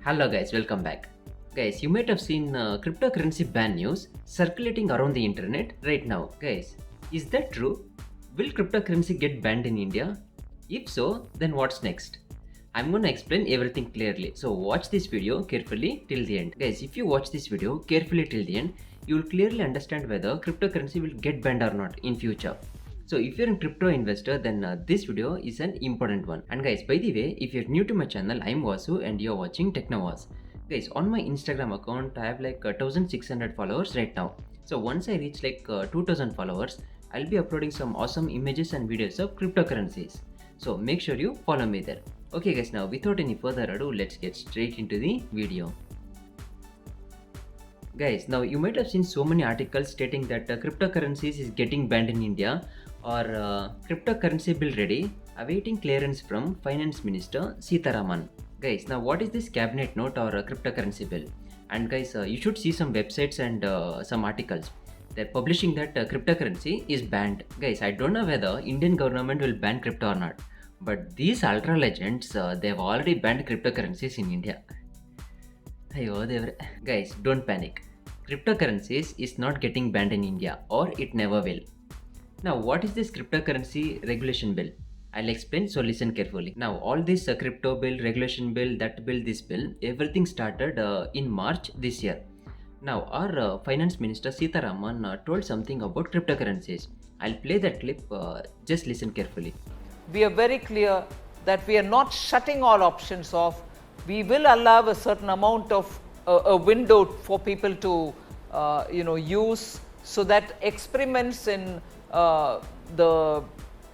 Hello guys, welcome back. Guys, you might have seen cryptocurrency ban news circulating around the internet right now. Guys, is that true? Will cryptocurrency get banned in India? If so, then what's next? I'm gonna explain everything clearly. So watch this video carefully till the end. Guys, if you watch this video carefully till the end, you will clearly understand whether cryptocurrency will get banned or not in future. So if you're a crypto investor, then this video is an important one. And guys, by the way, if you're new to my channel, I'm Vasu and you're watching TechnoVas. Guys, on my Instagram account, I have like 1600 followers right now. So once I reach like 2000 followers, I'll be uploading some awesome images and videos of cryptocurrencies. So make sure you follow me there. Okay guys, now without any further ado, let's get straight into the video. Guys, now you might have seen so many articles stating that cryptocurrencies is getting banned in India or cryptocurrency bill ready, awaiting clearance from Finance Minister Sitharaman. Guys, now what is this cabinet note or cryptocurrency bill? And guys, you should see some websites and some articles. They're publishing that cryptocurrency is banned. Guys, I don't know whether Indian government will ban crypto or not, but these ultra legends, they've already banned cryptocurrencies in India. Guys, don't panic. Cryptocurrencies is not getting banned in India or it never will. Now, what is this cryptocurrency regulation bill? I'll explain, so listen carefully. Now, all this crypto bill, regulation bill, that bill, this bill, everything started in March this year. Now, our Finance Minister Sitharaman told something about cryptocurrencies. I'll play that clip, just listen carefully. We are very clear that we are not shutting all options off. We will allow a certain amount of a window for people to use, so that experiments in the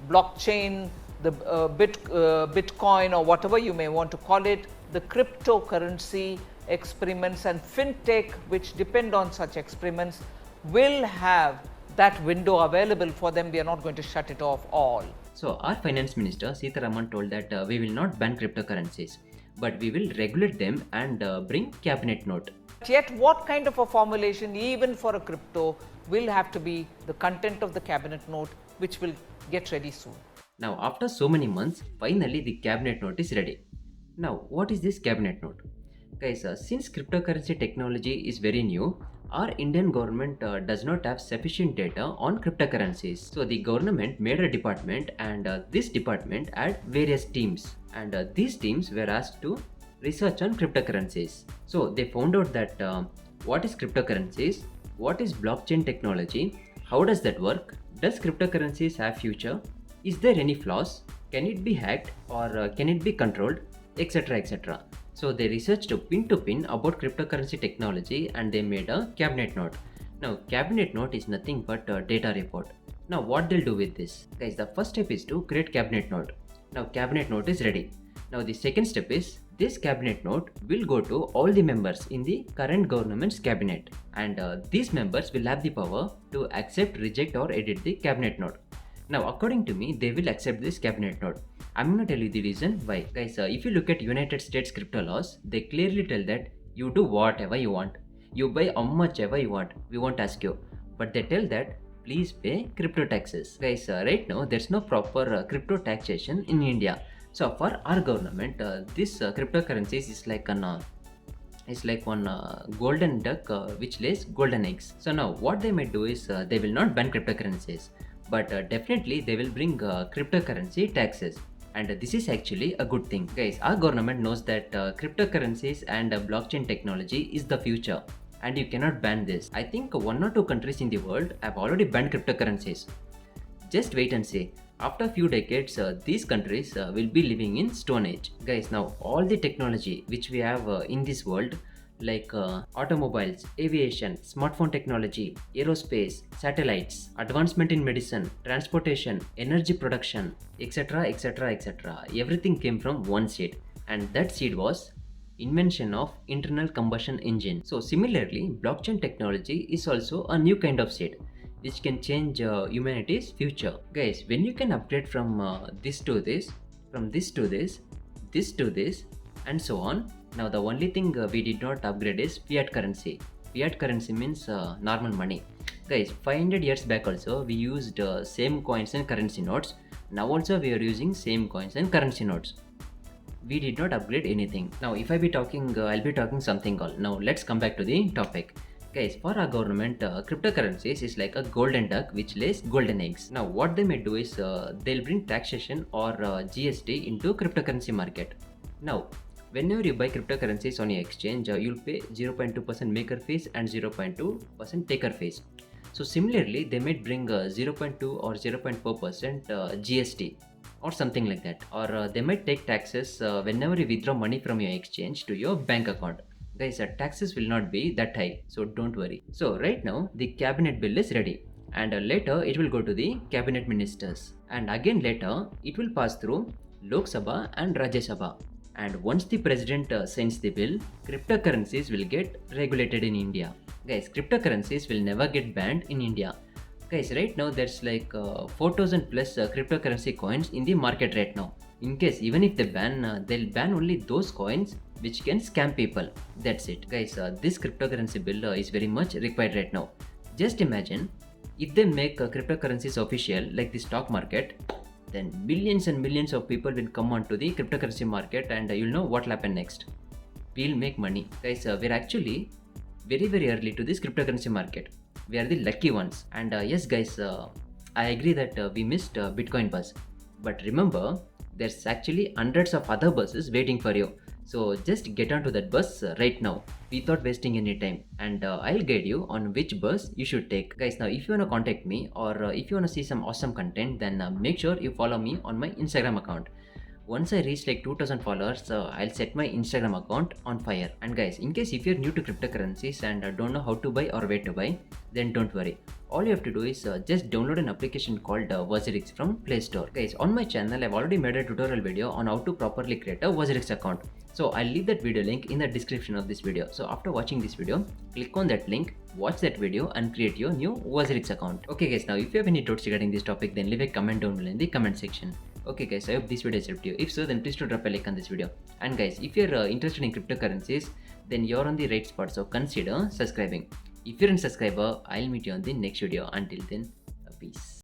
blockchain, the Bitcoin, or whatever you may want to call it, the cryptocurrency experiments and fintech which depend on such experiments will have that window available for them. We are not going to shut it off all. So our Finance Minister Sitharaman told that we will not ban cryptocurrencies, but we will regulate them and bring cabinet note. Yet what kind of a formulation, even for a crypto, will have to be the content of the cabinet note, which will get ready soon. Now, after so many months, finally the cabinet note is ready. Now, what is this cabinet note? Guys, since cryptocurrency technology is very new, our Indian government does not have sufficient data on cryptocurrencies. So the government made a department, and this department had various teams, and these teams were asked to research on cryptocurrencies. So they found out that what is cryptocurrencies, what is blockchain technology, how does that work, does cryptocurrencies have future, is there any flaws, can it be hacked or can it be controlled, etc, etc. So they researched pin to pin about cryptocurrency technology and they made a cabinet note. Now cabinet note is nothing but a data report. Now what they'll do with this? Guys, the first step is to create cabinet note. Now cabinet note is ready. Now the second step is this cabinet note will go to all the members in the current government's cabinet, and these members will have the power to accept, reject or edit the cabinet note. Now according to me, they will accept this cabinet note. I'm gonna tell you the reason why. Guys, if you look at United States crypto laws, they clearly tell that you do whatever you want. You buy how much ever you want. We won't ask you. But they tell that please pay crypto taxes. Guys, right now there's no proper crypto taxation in India. So for our government, this cryptocurrencies is like one golden duck which lays golden eggs. So now what they might do is they will not ban cryptocurrencies, but definitely they will bring cryptocurrency taxes. And this is actually a good thing. Guys, our government knows that cryptocurrencies and blockchain technology is the future, and you cannot ban this. I think 1 or 2 countries in the world have already banned cryptocurrencies. Just wait and see. After a few decades, these countries will be living in Stone Age. Guys, now all the technology which we have in this world, like automobiles, aviation, smartphone technology, aerospace, satellites, advancement in medicine, transportation, energy production, etc, etc, etc, everything came from one seed, and that seed was invention of internal combustion engine. So similarly, blockchain technology is also a new kind of seed which can change humanity's future. Guys, when you can upgrade from this to this, from this to this, this to this, and so on. Now the only thing we did not upgrade is fiat currency. Fiat currency means normal money. Guys, 500 years back also we used same coins and currency notes. Now also we are using same coins and currency notes. we did not upgrade anything. Now if I be talking, I'll be talking something all. Now let's come back to the topic. Guys, for our government, cryptocurrencies is like a golden duck which lays golden eggs. Now what they may do is they'll bring taxation or GST into cryptocurrency market. Now whenever you buy cryptocurrencies on your exchange, you'll pay 0.2% maker fees and 0.2% taker fees. So similarly, they might bring 0.2 or 0.4% GST or something like that, or they might take taxes whenever you withdraw money from your exchange to your bank account. Guys, taxes will not be that high, so don't worry. So right now the cabinet bill is ready, and later it will go to the cabinet ministers, and again later it will pass through Lok Sabha and Rajya Sabha. And once the president signs the bill, cryptocurrencies will get regulated in India. Guys, cryptocurrencies will never get banned in India. Guys, right now there's like 4,000 plus cryptocurrency coins in the market right now. In case even if they ban, they'll ban only those coins which can scam people. That's it. Guys, this cryptocurrency bill is very much required right now. Just imagine if they make cryptocurrencies official like the stock market, then millions and millions of people will come onto the cryptocurrency market, and you'll know what will happen next. We'll make money. Guys, we're actually very early to this cryptocurrency market. We are the lucky ones. And yes guys, I agree that we missed Bitcoin buzz. But remember, there's actually hundreds of other buses waiting for you. So just get onto that bus right now without wasting any time, and I'll guide you on which bus you should take. Guys, now if you wanna contact me, or if you wanna see some awesome content, then make sure you follow me on my Instagram account. Once I reach like 2000 followers, I'll set my Instagram account on fire. And guys, in case if you're new to cryptocurrencies and don't know how to buy or where to buy, then don't worry. All you have to do is just download an application called Wazirix from Play Store. Guys, on my channel, I've already made a tutorial video on how to properly create a Wazirix account. So I'll leave that video link in the description of this video. So after watching this video, click on that link, watch that video and create your new Wazirix account. Okay guys, now if you have any doubts regarding this topic, then leave a comment down below in the comment section. Okay guys, I hope this video has helped you. If so, then please do drop a like on this video. And guys, if you're interested in cryptocurrencies, then you're on the right spot, so consider subscribing. If you're a subscriber, I'll meet you on the next video. Until then, peace.